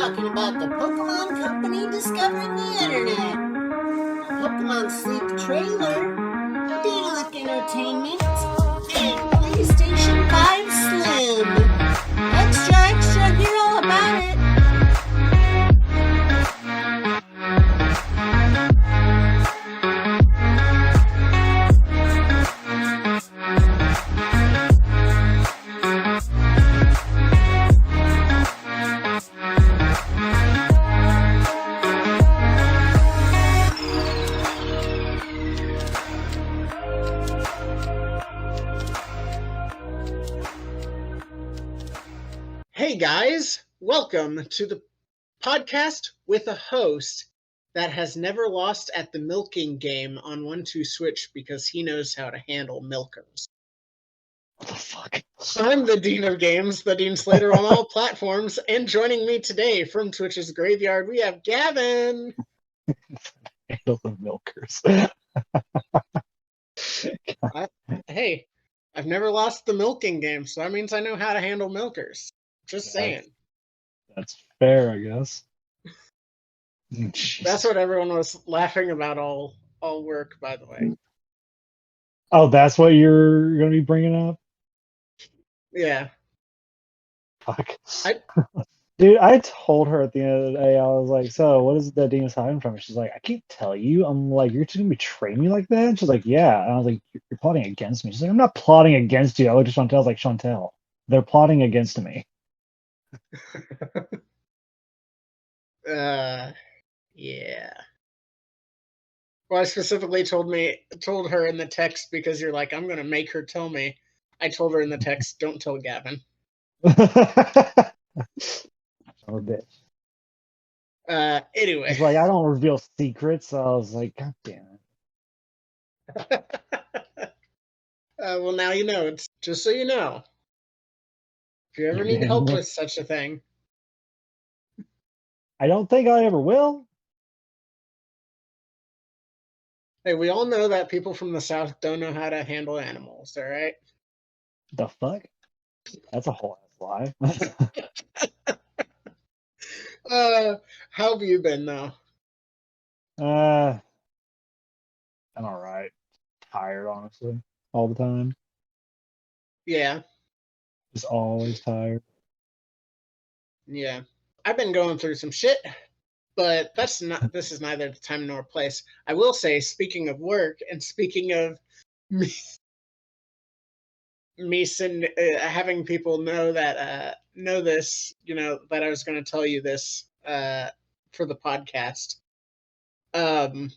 talking about the Pokemon Company discovering the internet, a Pokemon Sleep trailer, Daedalic Entertainment, and PlayStation 5 Slim. Extra, hear all about it. Hey guys, welcome to the podcast with a host that has never lost at the milking game on 1-2 Switch because he knows how to handle milkers. What the fuck? I'm the Dean of Games, the Dean Slater on all platforms, and joining me today from Twitch's Graveyard, we have Gavin. Handle the milkers. Hey, I've never lost the milking game, so that means I know how to handle milkers. Just saying. That's fair, I guess. That's what everyone was laughing about all work, by the way. Oh, that's what you're gonna be bringing up? Yeah. Fuck. Dude, I told her at the end of the day, I was like, so what is it that Dina's hiding from me? She's like, I can't tell you. I'm like, you're just gonna betray me like that? And she's like, yeah. And I was like, you're plotting against me. She's like, I'm not plotting against you. I looked at Chantel, I was like, Chantel, they're plotting against me. Yeah. Well, I specifically told her in the text because you're like, I'm gonna make her tell me. I told her in the text, don't tell Gavin. I'm a bitch. Anyway. It's like, I don't reveal secrets, so I was like, God damn it. Well, now you know. It's just so you know. If you ever need help with such a thing. I don't think I ever will. Hey, we all know that people from the South don't know how to handle animals, all right? The fuck? That's a whole ass lie. How have you been, though? I'm alright. Tired, honestly. All the time. Yeah. Just always tired. Yeah. I've been going through some shit, but this is neither the time nor place. I will say, speaking of work, and speaking of me having people know that know this, that I was going to tell you this for the podcast. I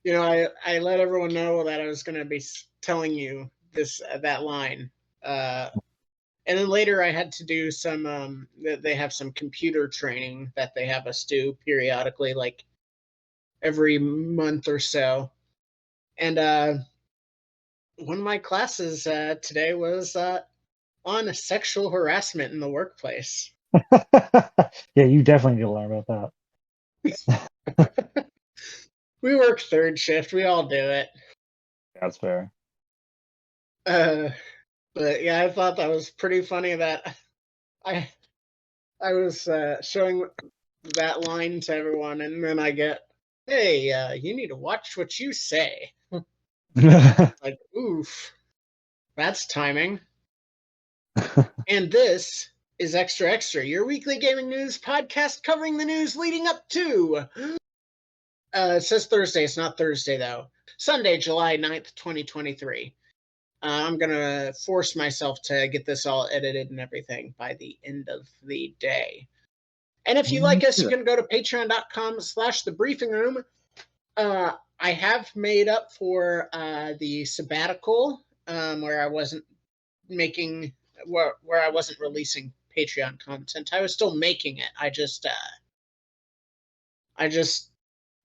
let everyone know that I was going to be telling you that line. And then later I had to do some, they have some computer training that they have us do periodically, like every month or so. And one of my classes today was on sexual harassment in the workplace. Yeah, you definitely need to learn about that. We work third shift. We all do it. That's fair. But yeah, I thought that was pretty funny that I was showing that line to everyone, and then I get, hey, you need to watch what you say. Like, oof, that's timing. And this is Extra, your weekly gaming news podcast covering the news leading up to. It says Thursday. It's not Thursday, though. Sunday, July 9th, 2023. I'm going to force myself to get this all edited and everything by the end of the day. And if you like us, you can go to patreon.com/thebriefingroom. I have made up for the sabbatical where I wasn't where I wasn't releasing Patreon content. I was still making it. I just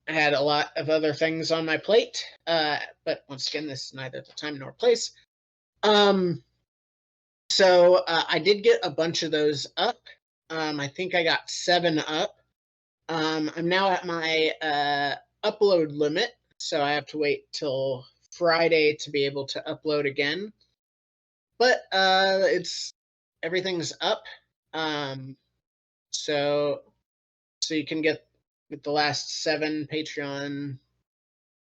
had a lot of other things on my plate. But once again, this is neither the time nor place. So I did get a bunch of those up. I think I got 7 up. I'm now at my upload limit, so I have to wait till Friday to be able to upload again. But everything's up. So you can get the last 7 Patreon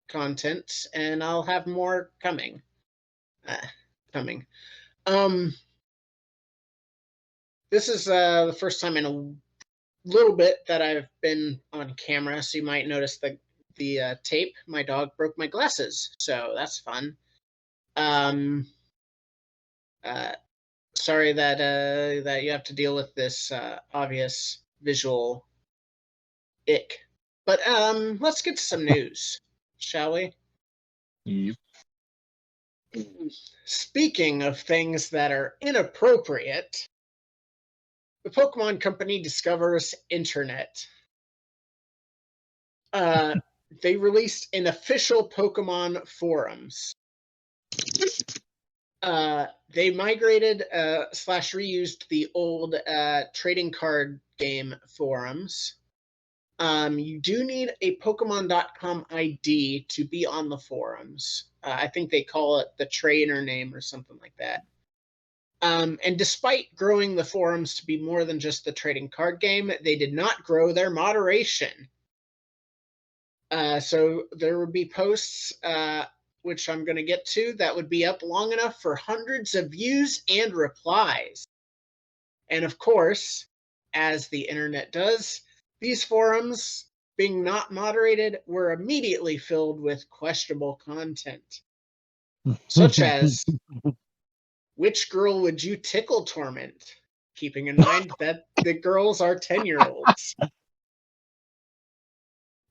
contents, and I'll have more coming. This is the first time in a little bit that I've been on camera, so you might notice the tape. My dog broke my glasses, so that's fun. Sorry that you have to deal with this obvious visual ick. But let's get to some news, shall we? Yep. Speaking of things that are inappropriate, the Pokemon Company discovers internet. They released an official Pokemon forums. They migrated / reused the old trading card game forums. You do need a Pokemon.com ID to be on the forums. I think they call it the trainer name or something like that. And despite growing the forums to be more than just the trading card game, they did not grow their moderation. So there would be posts, which I'm going to get to, that would be up long enough for hundreds of views and replies. And of course, as the internet does, these forums, being not moderated, were immediately filled with questionable content, such as, which girl would you tickle torment? Keeping in mind that the girls are 10-year-olds.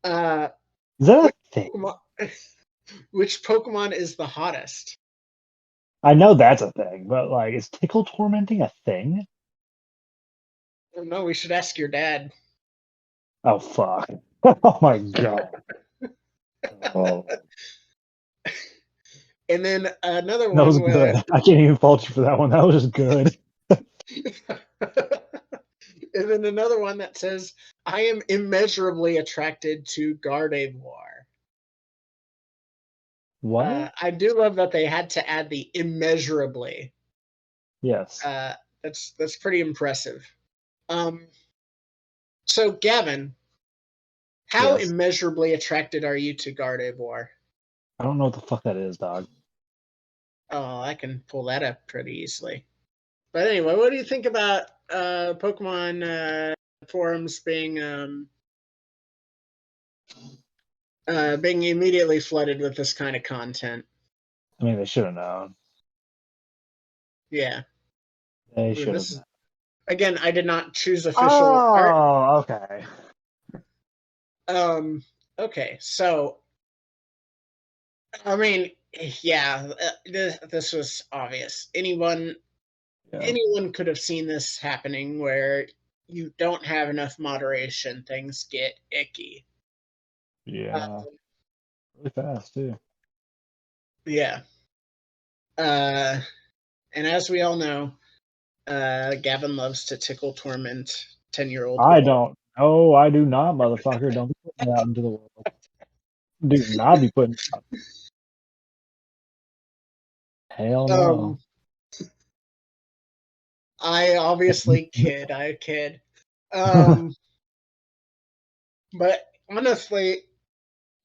Is that a thing? Which Pokemon is the hottest? I know that's a thing, but like, is tickle tormenting a thing? I don't know, we should ask your dad. Oh fuck! Oh my god! Oh, And then another that one was good. I can't even fault you for that one. That was just good. And then another one that says, I am immeasurably attracted to Gardevoir. What? I do love that they had to add the immeasurably. Yes. That's pretty impressive. So Gavin, how Yes. immeasurably attracted are you to Gardevoir? I don't know what the fuck that is, dog. Oh, I can pull that up pretty easily. But anyway, what do you think about Pokemon forums being immediately flooded with this kind of content? I mean, they should have known. Yeah. They should have known. Again, I did not choose official art. Oh, okay. Okay, so I mean, yeah, this was obvious. Anyone could have seen this happening where you don't have enough moderation, things get icky. Yeah. Really fast too. Yeah. And as we all know, Gavin loves to tickle torment 10-year-old. I don't. No, I do not, motherfucker. Don't be putting that out into the world. Do not be putting it out. Hell no. I obviously kid. I kid. But honestly,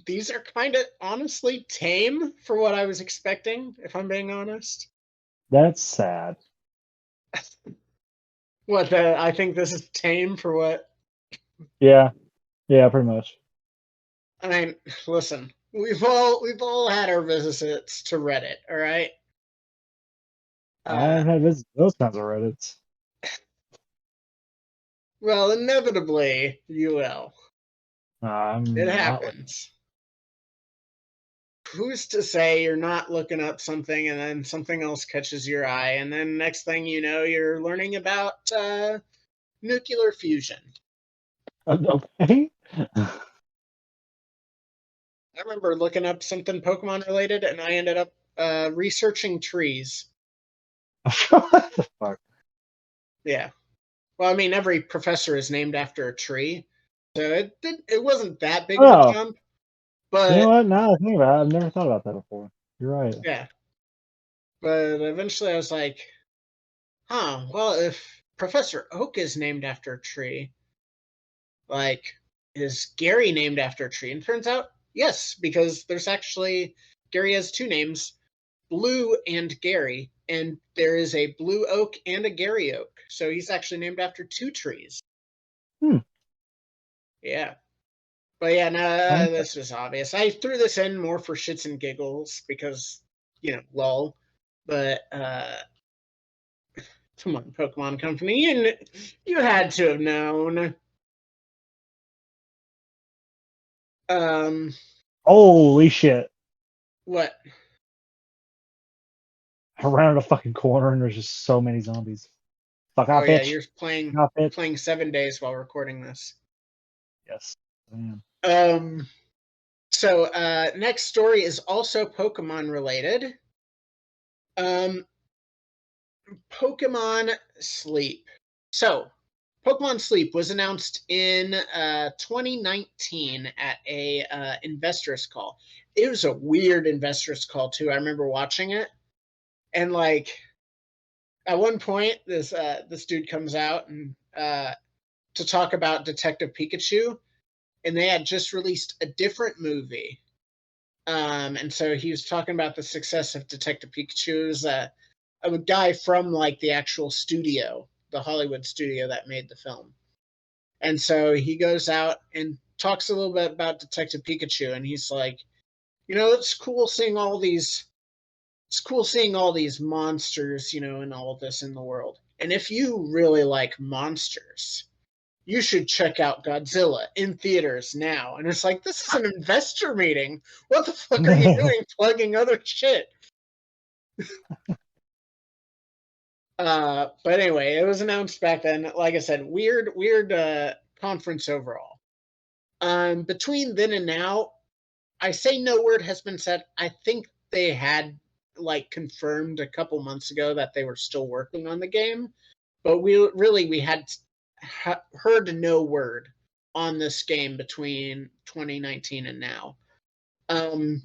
these are kind of honestly tame for what I was expecting, if I'm being honest. That's sad. What, I think this is tame for what? Yeah. Yeah, pretty much. I mean, listen, we've all had our visits to Reddit, all right? I've had those kinds of Reddits. Well, inevitably, you will. It Not happens. Who's to say you're not looking up something and then something else catches your eye, and then next thing you know, you're learning about nuclear fusion. Okay. I remember looking up something Pokemon related, and I ended up researching trees. What the fuck? Yeah. Well, I mean, every professor is named after a tree, so it wasn't that big of a jump. But you know what? Now I think about it, I've never thought about that before. You're right. Yeah. But eventually I was like, huh, well, if Professor Oak is named after a tree, like, is Gary named after a tree? And turns out, yes, because there's actually, Gary has two names, Blue and Gary, and there is a blue oak and a Gary oak. So he's actually named after two trees. Yeah. But yeah, no, this was obvious. I threw this in more for shits and giggles because, lol. But, come on, Pokemon Company, you had to have known. Holy shit. What? I ran out a fucking corner and there's just so many zombies. Fuck off, Oh yeah, bitch. you're playing 7 days while recording this. Yes, I am. So next story is also Pokemon related. Pokemon Sleep. So, Pokemon Sleep was announced in 2019 at a investors call. It was a weird investors call too. I remember watching it, and like at one point, this dude comes out and to talk about Detective Pikachu, and they had just released a different movie. And so he was talking about the success of Detective Pikachu. It was a guy from like the actual studio, the Hollywood studio that made the film. And so he goes out and talks a little bit about Detective Pikachu, and he's like, it's cool seeing all these monsters, and all of this in the world. And if you really like monsters, you should check out Godzilla in theaters now. And it's like, this is an investor meeting. What the fuck are you doing plugging other shit? But anyway, it was announced back then. Like I said, weird conference overall. Between then and now, I say no word has been said. I think they had confirmed a couple months ago that they were still working on the game, but we had heard no word on this game between 2019 and now. And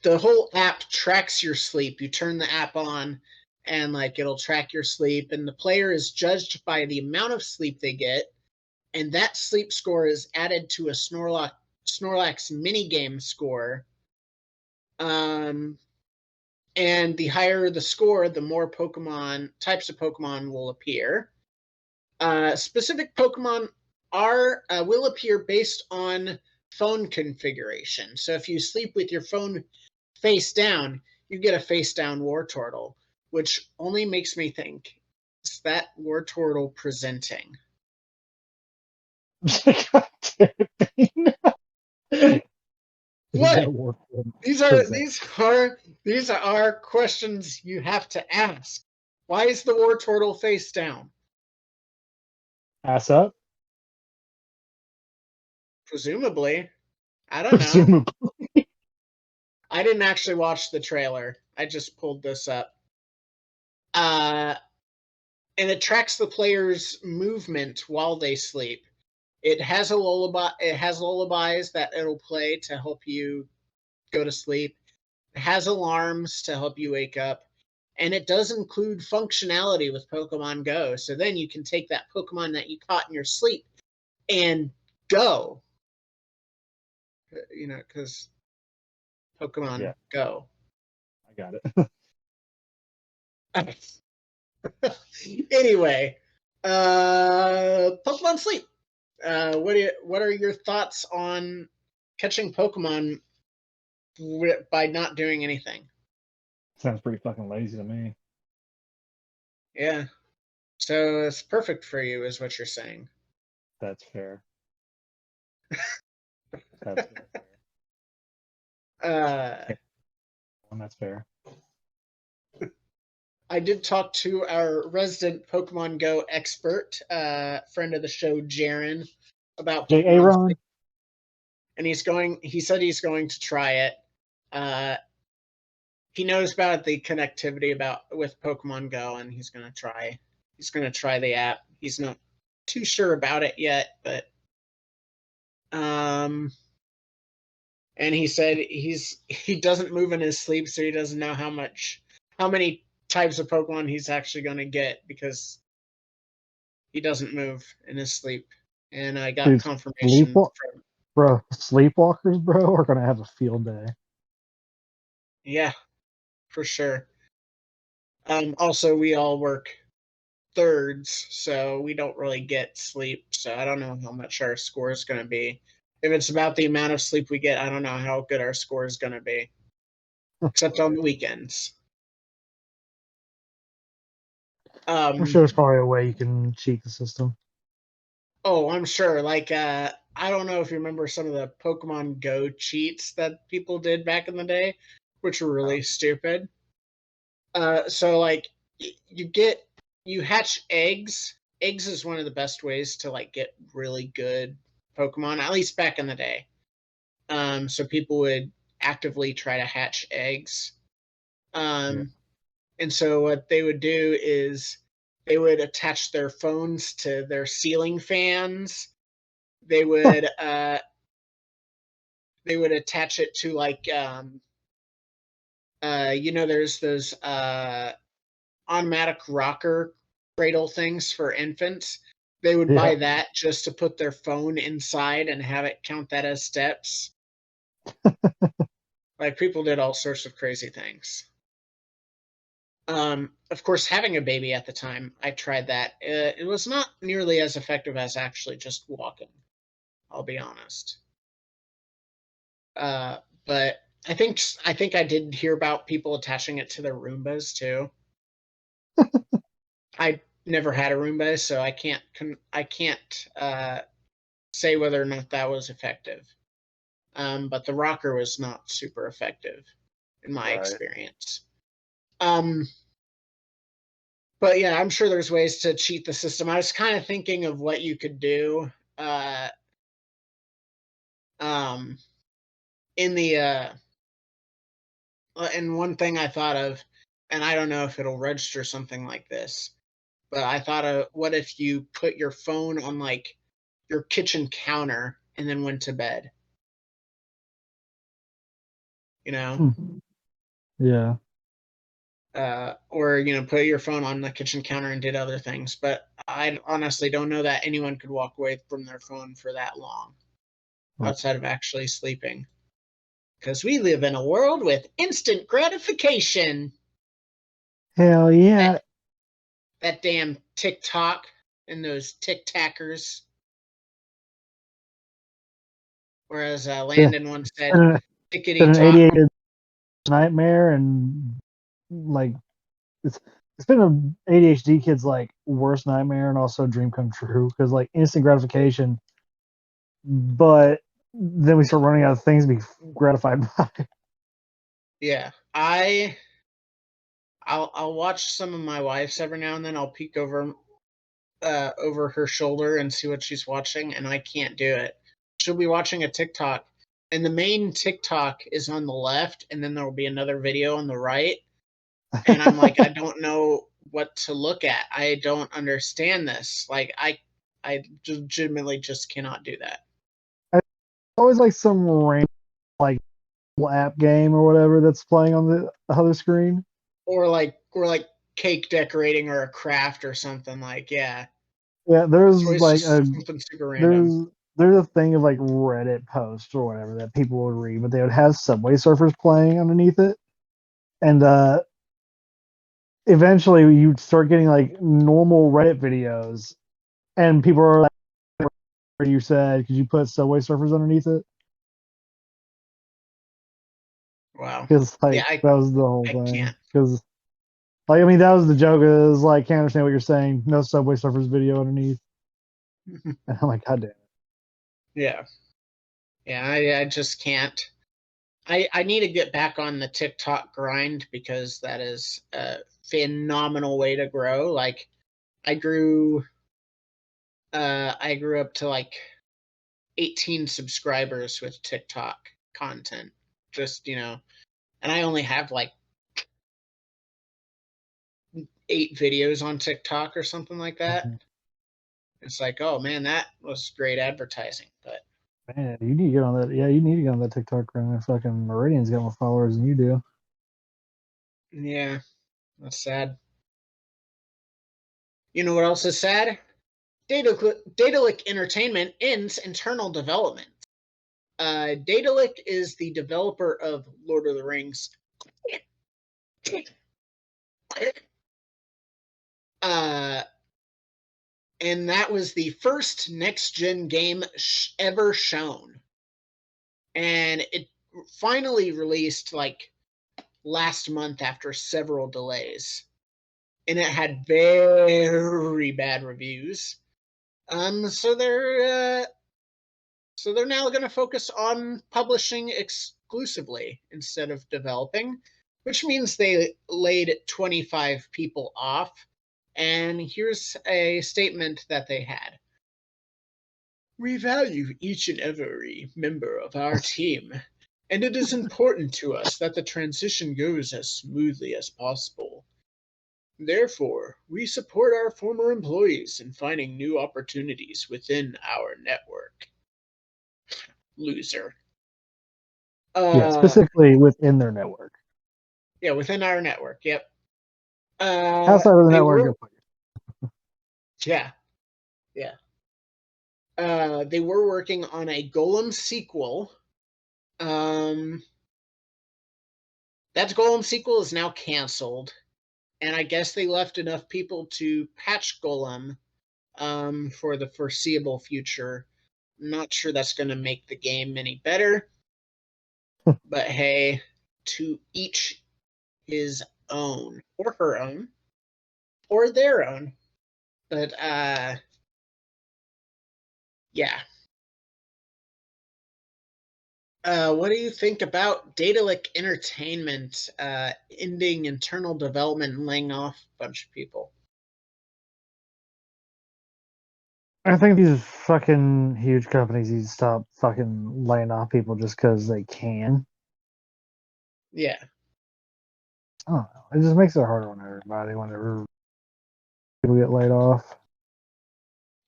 the whole app tracks your sleep. You turn the app on and it'll track your sleep, and the player is judged by the amount of sleep they get, and that sleep score is added to a Snorlax minigame score. And the higher the score, the more types of Pokemon will appear. Specific Pokemon will appear based on phone configuration. So if you sleep with your phone face down, you get a face down Wartortle, which only makes me think, is that Wartortle presenting? What? These are questions you have to ask. Why is the Wartortle face down? Ass up? Presumably. I don't know. Presumably. I didn't actually watch the trailer. I just pulled this up. And it tracks the player's movement while they sleep. It has a lullaby. It has lullabies that it'll play to help you go to sleep. It has alarms to help you wake up. And it does include functionality with Pokemon Go. So then you can take that Pokemon that you caught in your sleep and go. Because Pokemon Go. I got it. Anyway, Pokemon Sleep. What are your thoughts on catching Pokemon by not doing anything? Sounds pretty fucking lazy to me. Yeah. So it's perfect for you, is what you're saying. That's fair. That's fair. That's fair. I did talk to our resident Pokemon Go expert, friend of the show, Jaren, about Pokemon Sleep. And he said he's going to try it. He knows about the connectivity with Pokemon Go, and he's gonna try the app. He's not too sure about it yet, but and he said he doesn't move in his sleep, so he doesn't know how many types of Pokemon he's actually gonna get, because He doesn't move in his sleep, and I got confirmation from. Bro, sleepwalkers, bro, are gonna have a field day. Yeah, for sure. Also, we all work thirds, so we don't really get sleep. So I don't know how much our score is going to be. If it's about the amount of sleep we get, I don't know how good our score is going to be, except on the weekends. I'm sure there's probably a way you can cheat the system. Oh, I'm sure. Like, I don't know if you remember some of the Pokemon Go cheats that people did back in the day, which were really stupid. So like, you hatch eggs. Eggs is one of the best ways to like get really good Pokemon, at least back in the day. So people would actively try to hatch eggs. And so what they would do is they would attach their phones to their ceiling fans. They would attach it to like there's those automatic rocker cradle things for infants. They would buy that just to put their phone inside and have it count that as steps. Like, people did all sorts of crazy things. Of course, having a baby at the time, I tried that. It was not nearly as effective as actually just walking. I'll be honest. But I think I did hear about people attaching it to their Roombas too. I never had a Roomba, so I can't say whether or not that was effective. But the rocker was not super effective in my experience. But yeah, I'm sure there's ways to cheat the system. I was kind of thinking of what you could do in the and one thing I thought of, and I don't know if it'll register something like this, but I thought of, what if you put your phone on like your kitchen counter and then went to bed? You know? Yeah. Or put your phone on the kitchen counter and did other things. But I honestly don't know that anyone could walk away from their phone for that long outside of actually sleeping. Because we live in a world with instant gratification. Hell yeah. That damn TikTok and those tic-tackers. Whereas Landon once said, "Tickety an talk." 88 nightmare, and like it's been an ADHD kid's like worst nightmare and also dream come true, because like instant gratification, but then we start running out of things to be gratified by. Yeah, I'll watch some of my wife's every now and then. I'll peek over her shoulder and see what she's watching, and I can't do it. She'll be watching a TikTok, and the main TikTok is on the left, and then there will be another video on the right. And I'm like, I don't know what to look at. I don't understand this. Like, I legitimately just cannot do that. Always like some random like app game or whatever that's playing on the other screen, or like cake decorating or a craft or something. Like, yeah, there's like something super random. There's a thing of like Reddit posts or whatever that people would read, but they would have Subway Surfers playing underneath it, and eventually you'd start getting like normal Reddit videos, and people are like, "You said, could you put Subway Surfers underneath it?" Wow. Because like that was the whole I thing. can't. Because like, I mean, that was the joke. Is like, can't understand what you're saying. No Subway Surfers video underneath. And I'm like, God damn it. Yeah. Yeah, I just can't. I need to get back on the TikTok grind, because that is a phenomenal way to grow. Like, I grew up to like 18 subscribers with TikTok content. Just, and I only have like 8 videos on TikTok or something like that. It's like, oh man, that was great advertising. But man, you need to get on that. Yeah, you need to get on that TikTok grind. Fucking Meridian's got more followers than you do. Yeah, that's sad. You know what else is sad? Daedalic Entertainment ends internal development. Daedalic is the developer of Lord of the Rings. And that was the first next-gen game ever shown. And it finally released like last month after several delays. And it had very bad reviews. So they're now going to focus on publishing exclusively instead of developing, which means they laid 25 people off. And here's a statement that they had. We value each and every member of our team, and it is important to us that the transition goes as smoothly as possible. Therefore, we support our former employees in finding new opportunities within our network. Loser. Yeah, specifically within their network. Yeah, within our network, yep. Outside of the network, yeah. They were working on a Golem sequel. That Golem sequel is now canceled, and I guess they left enough people to patch Golem for the foreseeable future. I'm not sure that's going to make the game any better, but hey, to each his own, or her own, or their own. But yeah. What do you think about Daedalic Entertainment ending internal development and laying off a bunch of people? I think these fucking huge companies need to stop fucking laying off people just because they can. Yeah. I don't know. It just makes it harder on everybody whenever people get laid off.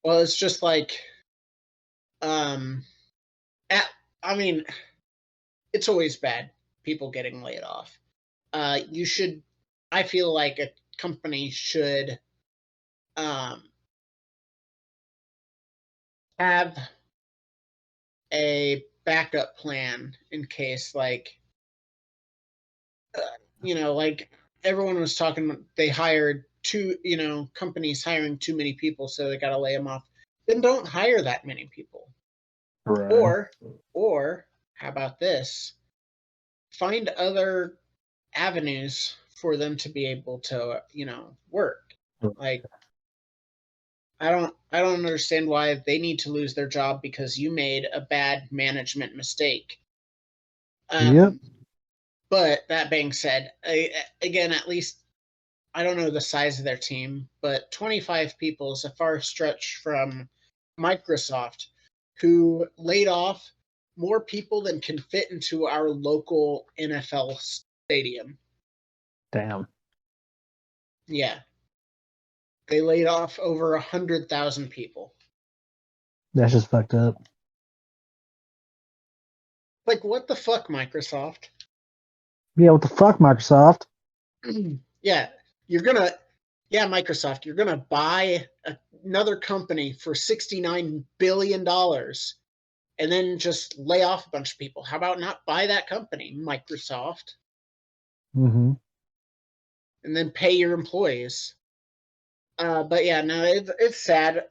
Well, it's just like, it's always bad, people getting laid off. I feel like a company should have a backup plan in case, like, like everyone was talking, they hired companies hiring too many people, so they got to lay them off. Then don't hire that many people. Right. Or how about this? Find other avenues for them to be able to, work. Like, I don't understand why they need to lose their job because you made a bad management mistake. Yep. But that being said, again, at least I don't know the size of their team, but 25 people is a far stretch from Microsoft, who laid off more people than can fit into our local NFL stadium. Damn. Yeah. They laid off over 100,000 people. That's just fucked up. Like, what the fuck, Microsoft? Yeah, what the fuck, Microsoft? Yeah, Microsoft, you're gonna buy another company for $69 billion and then just lay off a bunch of people. How about not buy that company, Microsoft? Mm-hmm. And then pay your employees. But yeah, no, it's sad.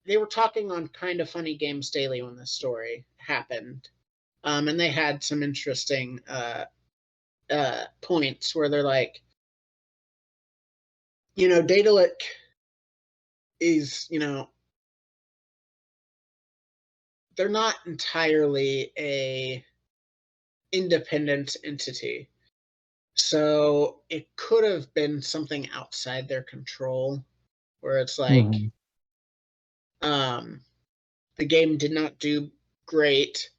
They were talking on Kind of Funny Games Daily when this story happened. And they had some interesting points where they're like, Daedalic is, they're not entirely a independent entity. So it could have been something outside their control where it's like, the game did not do great.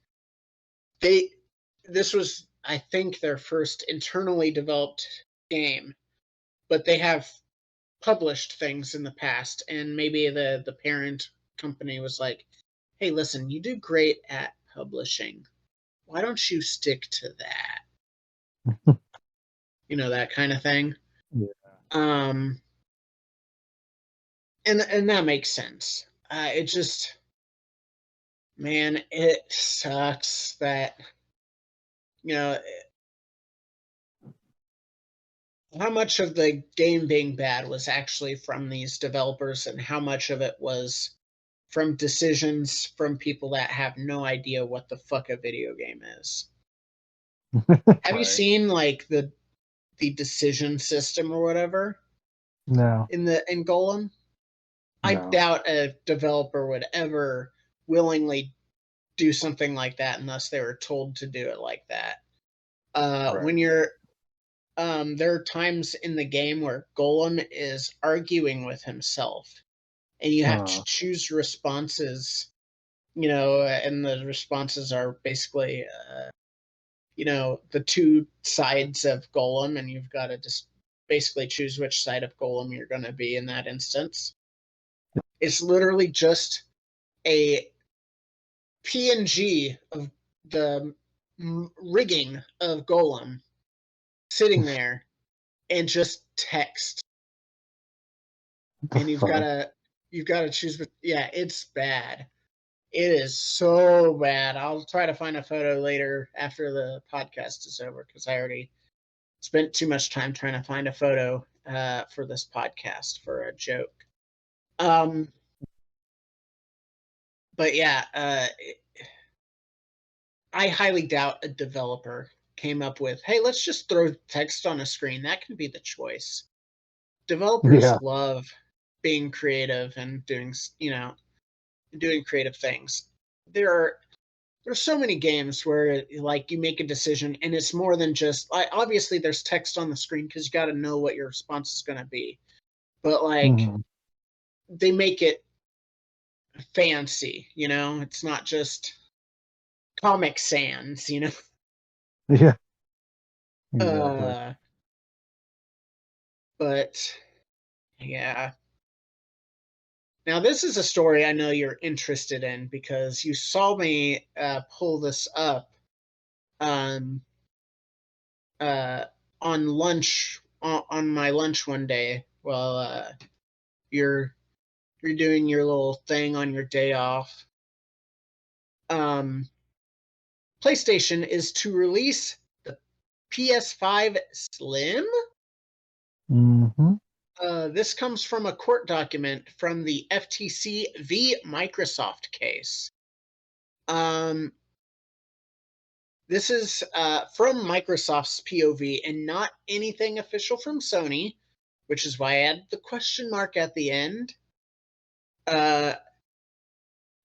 This was, I think, their first internally developed game, but they have published things in the past, and maybe the parent company was like, hey, listen, you do great at publishing. Why don't you stick to that? That kind of thing. Yeah. and that makes sense. It just, man, it sucks that, you know, how much of the game being bad was actually from these developers and how much of it was from decisions from people that have no idea what the fuck a video game is. Have you Right. seen like the decision system or whatever No. in Golem? I No. doubt a developer would ever willingly do something like that unless they were told to do it like that. Right. When you're there are times in the game where Golem is arguing with himself, and you have to choose responses, and the responses are basically, the two sides of Golem, and you've got to just basically choose which side of Golem you're going to be in that instance. It's literally just a PNG of the rigging of Golem sitting there and just text. And you've got to choose. Yeah, it's bad. It is so bad. I'll try to find a photo later after the podcast is over because I already spent too much time trying to find a photo for this podcast for a joke. But yeah, I highly doubt a developer came up with, hey, let's just throw text on a screen. That can be the choice. Developers love being creative and doing creative things. There's so many games where like you make a decision and it's more than just obviously there's text on the screen because you got to know what your response is going to be, but like they make it fancy, it's not just Comic Sans, Yeah. Exactly. But yeah. Now, this is a story I know you're interested in because you saw me pull this up on lunch on my lunch one day while you're doing your little thing on your day off. PlayStation is to release the PS5 Slim. This comes from a court document from the FTC v. Microsoft case. This is from Microsoft's POV and not anything official from Sony, which is why I added the question mark at the end. And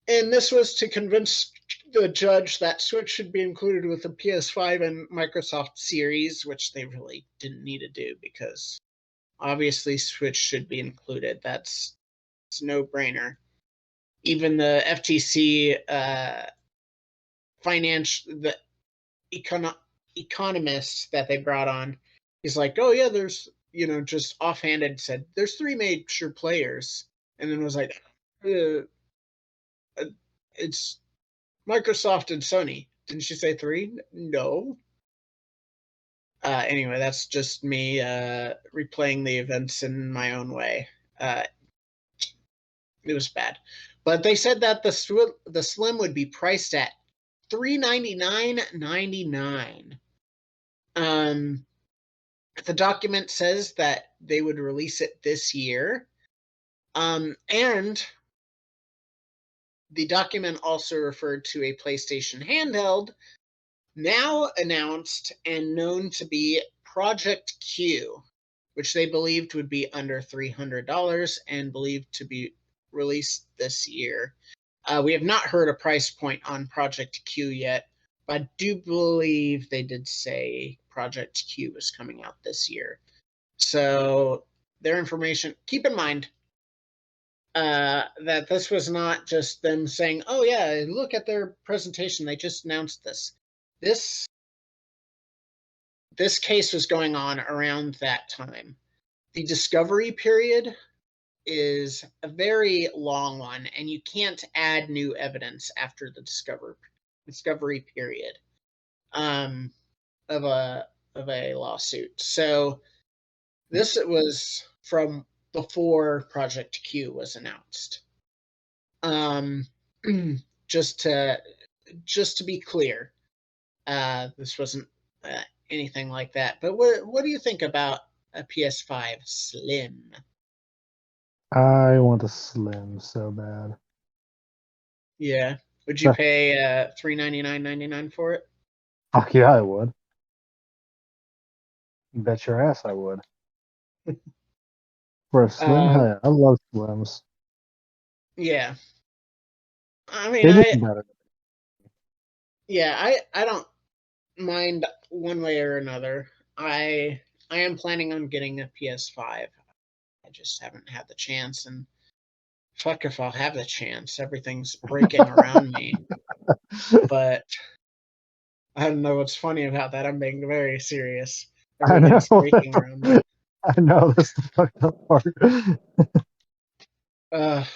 this was to convince the judge that Switch should be included with the PS5 and Microsoft Series, which they really didn't need to do because obviously Switch should be included. It's a no-brainer. Even the FTC economist that they brought on, he's like, oh yeah, there's, just offhanded said, there's 3 major players. And then was like, it's Microsoft and Sony. Didn't you say 3? No. Anyway, that's just me replaying the events in my own way. It was bad. But they said that the Slim would be priced at $399.99. The document says that they would release it this year. And the document also referred to a PlayStation handheld now announced and known to be Project Q, which they believed would be under $300 and believed to be released this year. We have not heard a price point on Project Q yet, but I do believe they did say Project Q is coming out this year. So their information, keep in mind that this was not just them saying, oh yeah, look at their presentation, they just announced this. This case was going on around that time. The discovery period is a very long one, and you can't add new evidence after the discovery period of a lawsuit. So this was from before Project Q was announced. Just to be clear, this wasn't anything like that. But what do you think about a PS5 Slim? I want a Slim so bad. Yeah. Would you pay $399.99 for it? Fuck yeah, I would. Bet your ass I would. For a Slim, hell yeah, I love Slims. Yeah. I mean, They look better. yeah, I don't mind one way or another. I am planning on getting a PS5. I just haven't had the chance, and fuck if I'll have the chance. Everything's breaking around me. But I don't know what's funny about that. I'm being very serious. Everything's breaking around me. I know, that's the fucked up part.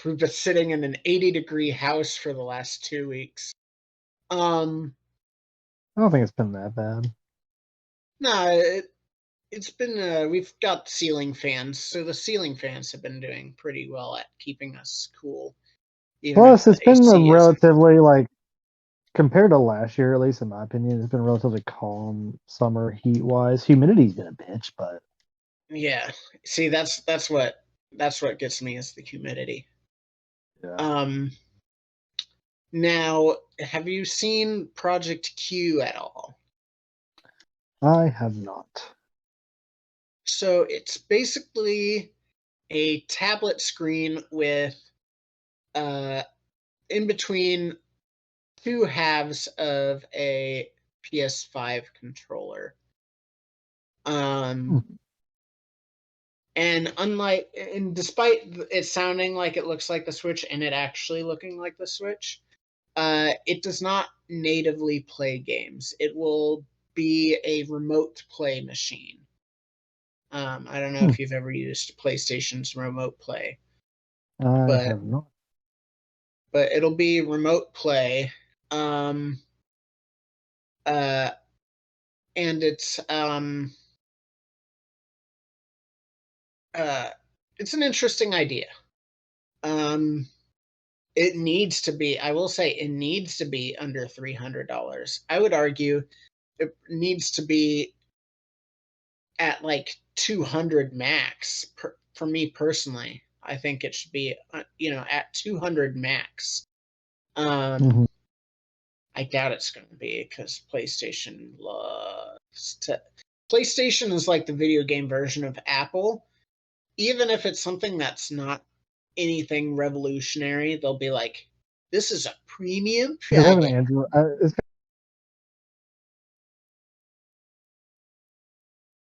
We've been sitting in an 80-degree house for the last 2 weeks. I don't think it's been that bad. No, it's been we've got ceiling fans, so the ceiling fans have been doing pretty well at keeping us cool. Plus, it's been a AC relatively, like, compared to last year, at least in my opinion, it's been relatively calm summer heat-wise. Humidity's been a bitch, but yeah. See, that's what gets me is the humidity. yeah. Now, have you seen Project Q at all? I have not. So it's basically a tablet screen with in between two halves of a PS5 controller. And despite it sounding like it looks like the Switch and it actually looking like the Switch, it does not natively play games. It will be a remote play machine. I don't know if you've ever used PlayStation's remote play. I have not. But it'll be remote play. And it's an interesting idea. It needs to be, I will say, it needs to be under $300. I would argue it needs to be at like 200 max. For me personally, I think it should be, at 200 max. I doubt it's going to be because PlayStation PlayStation is like the video game version of Apple. Even if it's something that's not anything revolutionary, they'll be like, "This is a premium They have an product." Android.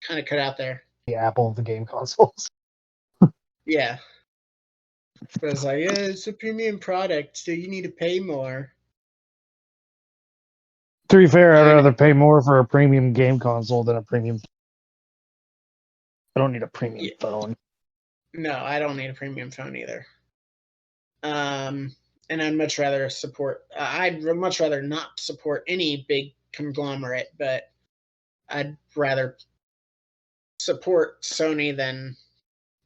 Kind of cut out there. The Apple of the game consoles. Yeah. But it's like, yeah, it's a premium product, so you need to pay more. To be fair, I'd rather pay more for a premium game console than a premium. I don't need a premium phone. No, I don't need a premium phone either. And I'd much rather I'd much rather not support any big conglomerate, but I'd rather support Sony than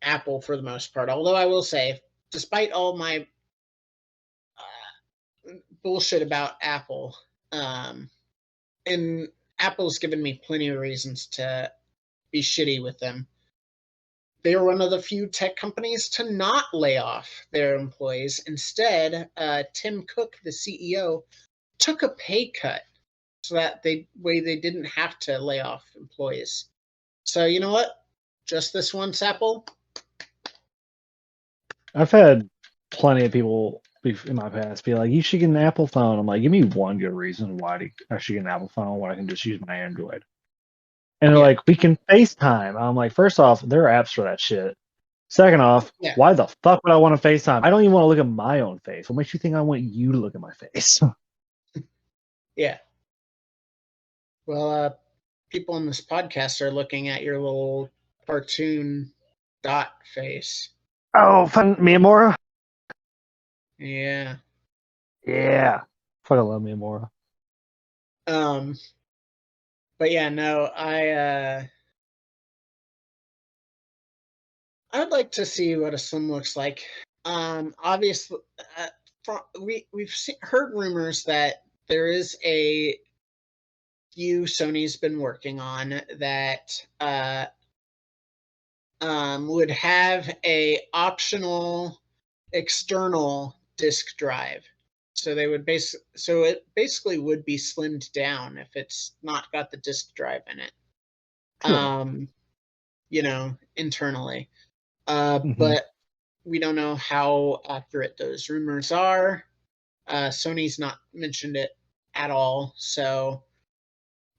Apple for the most part. Although I will say, despite all my bullshit about Apple, and Apple's given me plenty of reasons to be shitty with them. They are one of the few tech companies to not lay off their employees. Instead, Tim Cook, the CEO, took a pay cut so that they didn't have to lay off employees. So you know what? Just this once, Apple. I've had plenty of people in my past be like, "You should get an Apple phone." I'm like, "Give me one good reason why I should get an Apple phone when I can just use my Android." And they're like, "We can FaceTime." I'm like, first off, there are apps for that shit. Second off, why the fuck would I want to FaceTime? I don't even want to look at my own face. What makes you think I want you to look at my face? Yeah. Well, people on this podcast are looking at your little cartoon dot face. Oh, fun, Miyamura? Yeah. Yeah. Fucking love Miyamura. But yeah, no, I'd like to see what a Slim looks like. Obviously, we've heard rumors that there is a few Sony's been working on that would have a optional external disk drive. So they would so it basically would be slimmed down if it's not got the disk drive in it. Cool. Internally. But we don't know how accurate those rumors are. Sony's not mentioned it at all. So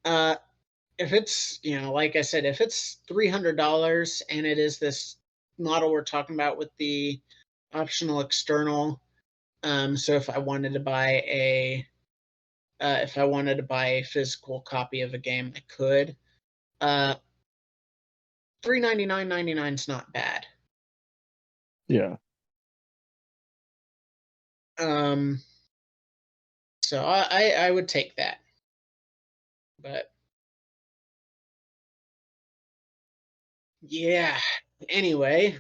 if it's, like I said, if it's $300 and it is this model we're talking about with the optional external, so if I wanted to buy a physical copy of a game, I could. $399.99 is not bad. Yeah. So I would take that. But yeah. Anyway,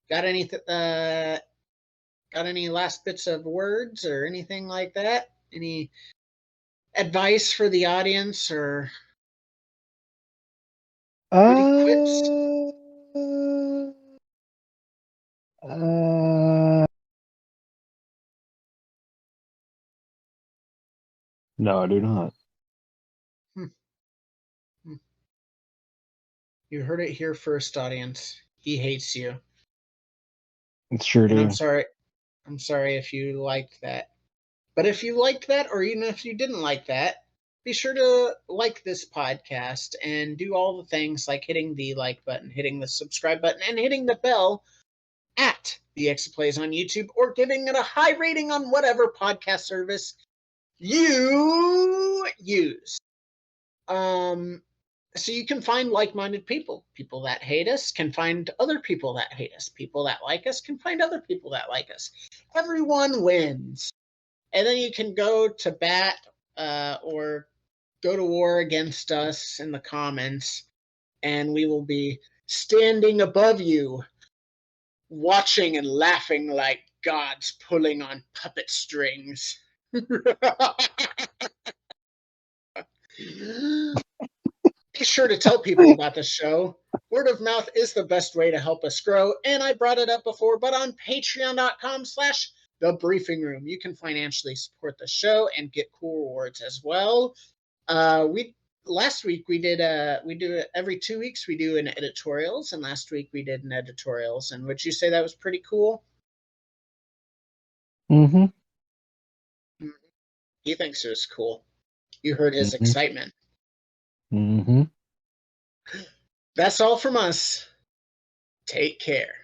got any last bits of words or anything like that? Any advice for the audience or quips? No, I do not. You heard it here first, audience. He hates you. It's sure And do. I'm sorry if you liked that. But if you liked that, or even if you didn't like that, be sure to like this podcast and do all the things like hitting the like button, hitting the subscribe button, and hitting the bell at the XofPlays on YouTube, or giving it a high rating on whatever podcast service you use. So you can find like-minded people. People that hate us can find other people that hate us. People that like us can find other people that like us. Everyone wins. And then you can go to bat or go to war against us in the comments, and we will be standing above you, watching and laughing like gods pulling on puppet strings. Be sure to tell people about the show. Word of mouth is the best way to help us grow. And I brought it up before, but on patreon.com/The Briefing Room, you can financially support the show and get cool rewards as well. Last week we do it every 2 weeks. We do an editorials, and last week we did an editorials. And would you say that was pretty cool? Mm-hmm. He thinks it was cool. You heard his excitement. Mm-hmm. That's all from us. Take care.